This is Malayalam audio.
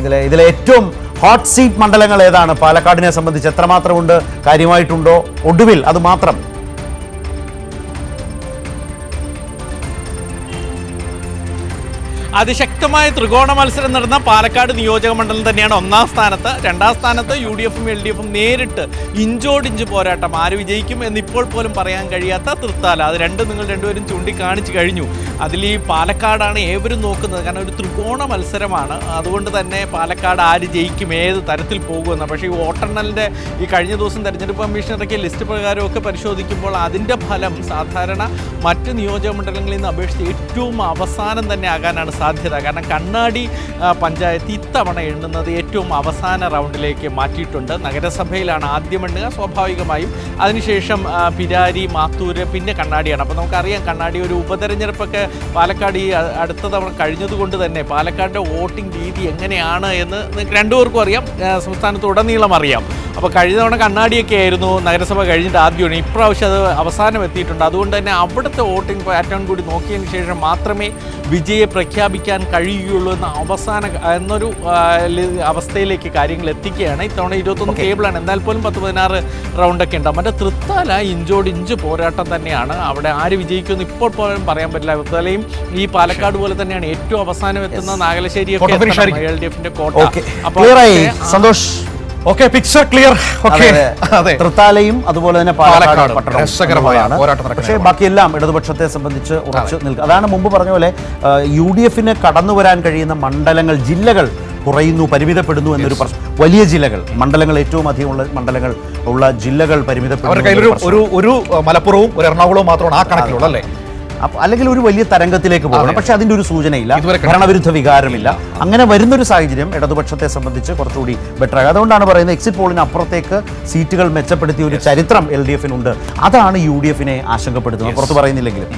ഇതിലെ ഏറ്റവും ഹോട്ട് സീറ്റ് മണ്ഡലങ്ങൾ ഏതാണ്? പാലക്കാടിനെ സംബന്ധിച്ച് എത്രമാത്രമുണ്ട്? കാര്യമായിട്ടുണ്ടോ? ഒടുവിൽ അത് മാത്രം അതിശക്തമായ ത്രികോണ മത്സരം നടന്ന പാലക്കാട് നിയോജക മണ്ഡലം തന്നെയാണ് ഒന്നാം സ്ഥാനത്ത്. രണ്ടാം സ്ഥാനത്ത് UDF-ഉം LDF-ഉം നേരിട്ട് ഇഞ്ചോടിഞ്ച് പോരാട്ടം. ആര് വിജയിക്കും എന്നിപ്പോൾ പോലും പറയാൻ കഴിയാത്ത തൃത്താല. അത് നിങ്ങൾ രണ്ടുപേരും ചൂണ്ടിക്കാണിച്ചു കഴിഞ്ഞു. അതിൽ ഈ പാലക്കാടാണ് ഏവരും നോക്കുന്നത്. കാരണം ഒരു ത്രികോണ മത്സരമാണ്. അതുകൊണ്ട് തന്നെ പാലക്കാട് ആര് ജയിക്കും, ഏത് തരത്തിൽ പോകുമെന്ന്. പക്ഷേ ഈ വോട്ടെണ്ണലിൻ്റെ ഈ കഴിഞ്ഞ ദിവസം തെരഞ്ഞെടുപ്പ് കമ്മീഷൻ ഇറക്കിയ ലിസ്റ്റ് പ്രകാരമൊക്കെ പരിശോധിക്കുമ്പോൾ അതിൻ്റെ ഫലം സാധാരണ മറ്റ് നിയോജക മണ്ഡലങ്ങളിൽ നിന്ന് അപേക്ഷിച്ച് ഏറ്റവും അവസാനം തന്നെ ആകാനാണ് സാധ്യത. കാരണം കണ്ണാടി പഞ്ചായത്ത് ഇത്തവണ എണ്ണുന്നത് ഏറ്റവും അവസാന റൗണ്ടിലേക്ക് മാറ്റിയിട്ടുണ്ട്. നഗരസഭയിലാണ് ആദ്യം എണ്ണുക സ്വാഭാവികമായും. അതിനുശേഷം പിരാരി, മാത്തൂര്, പിന്നെ കണ്ണാടിയാണ്. അപ്പോൾ നമുക്കറിയാം കണ്ണാടി ഒരു ഉപതെരഞ്ഞെടുപ്പൊക്കെ പാലക്കാട് ഈ അടുത്ത തവണ കഴിഞ്ഞതുകൊണ്ട് തന്നെ പാലക്കാടിൻ്റെ വോട്ടിംഗ് രീതി എങ്ങനെയാണ് എന്ന് നിങ്ങൾക്ക് രണ്ടുപേർക്കും അറിയാം, സംസ്ഥാനത്തുടനീളം അറിയാം. അപ്പോൾ കഴിഞ്ഞ തവണ കണ്ണാടിയൊക്കെ ആയിരുന്നു നഗരസഭ കഴിഞ്ഞിട്ട് ആദ്യമാണ്. ഇപ്രാവശ്യം അത് അവസാനം എത്തിയിട്ടുണ്ട്. അതുകൊണ്ട് തന്നെ അവിടുത്തെ വോട്ടിംഗ് പാറ്റേൺ കൂടി നോക്കിയതിന് ശേഷം മാത്രമേ വിജയെ പ്രഖ്യാപിക്കാൻ കഴിയുകയുള്ളൂ എന്നൊരു അവസ്ഥയിലേക്ക് കാര്യങ്ങൾ എത്തിക്കുകയാണ്. ഇത്തവണ 21 ടേബിളാണ്. എന്നാൽ പോലും 10-16 റൗണ്ടൊക്കെ ഉണ്ടാവും. മറ്റേ തൃത്താല ഇഞ്ചോടിഞ്ച് പോരാട്ടം തന്നെയാണ്. അവിടെ ആര് വിജയിക്കുമെന്ന് ഇപ്പോൾ പോലും പറയാൻ പറ്റില്ല. തൃത്താലയും ഈ പാലക്കാട് പോലെ തന്നെയാണ് ഏറ്റവും അവസാനം എത്തുന്ന നാഗലശ്ശേരിയൊക്കെ LDF-ന്റെ കോട്ട. അപ്പോൾ സന്തോഷ്, ഓക്കെ, പിക്ചർ ക്ലിയർ. തൃത്താലയും അതുപോലെ തന്നെ പാലക്കാട് പട്ടണമാണ്. പക്ഷേ ബാക്കിയെല്ലാം ഇടതുപക്ഷത്തെ സംബന്ധിച്ച് ഉറച്ചു നിൽക്കുക. അതാണ് മുമ്പ് പറഞ്ഞ പോലെ UDF-ന് കടന്നു വരാൻ കഴിയുന്ന മണ്ഡലങ്ങൾ, ജില്ലകൾ കുറയുന്നു, പരിമിതപ്പെടുന്നു എന്നൊരു പ്രശ്നം. വലിയ ജില്ലകൾ, മണ്ഡലങ്ങൾ ഏറ്റവും അധികമുള്ള മണ്ഡലങ്ങൾ ഉള്ള ജില്ലകൾ പരിമിതപ്പെടുന്നു. ഒരു മലപ്പുറവും ഒരു എറണാകുളവും മാത്രമാണ് ആ കണക്കിലുള്ള, അല്ലേ? അല്ലെങ്കിൽ ഒരു വലിയ തരംഗത്തിലേക്ക് പോകണം. പക്ഷെ അതിൻ്റെ ഒരു സൂചനയില്ല, ഭരണവിരുദ്ധ വികാരമില്ല. അങ്ങനെ വരുന്നൊരു സാഹചര്യം ഇടതുപക്ഷത്തെ സംബന്ധിച്ച് കുറച്ചുകൂടി ബെറ്റർ ആകും. അതുകൊണ്ടാണ് പറയുന്നത് എക്സിറ്റ് പോളിന് അപ്പുറത്തേക്ക് സീറ്റുകൾ മെച്ചപ്പെടുത്തിയ ഒരു ചരിത്രം LDF-നുണ്ട്. അതാണ് UDF-നെ ആശങ്കപ്പെടുത്തുന്നത്, പുറത്ത് പറയുന്നില്ലെങ്കിലും.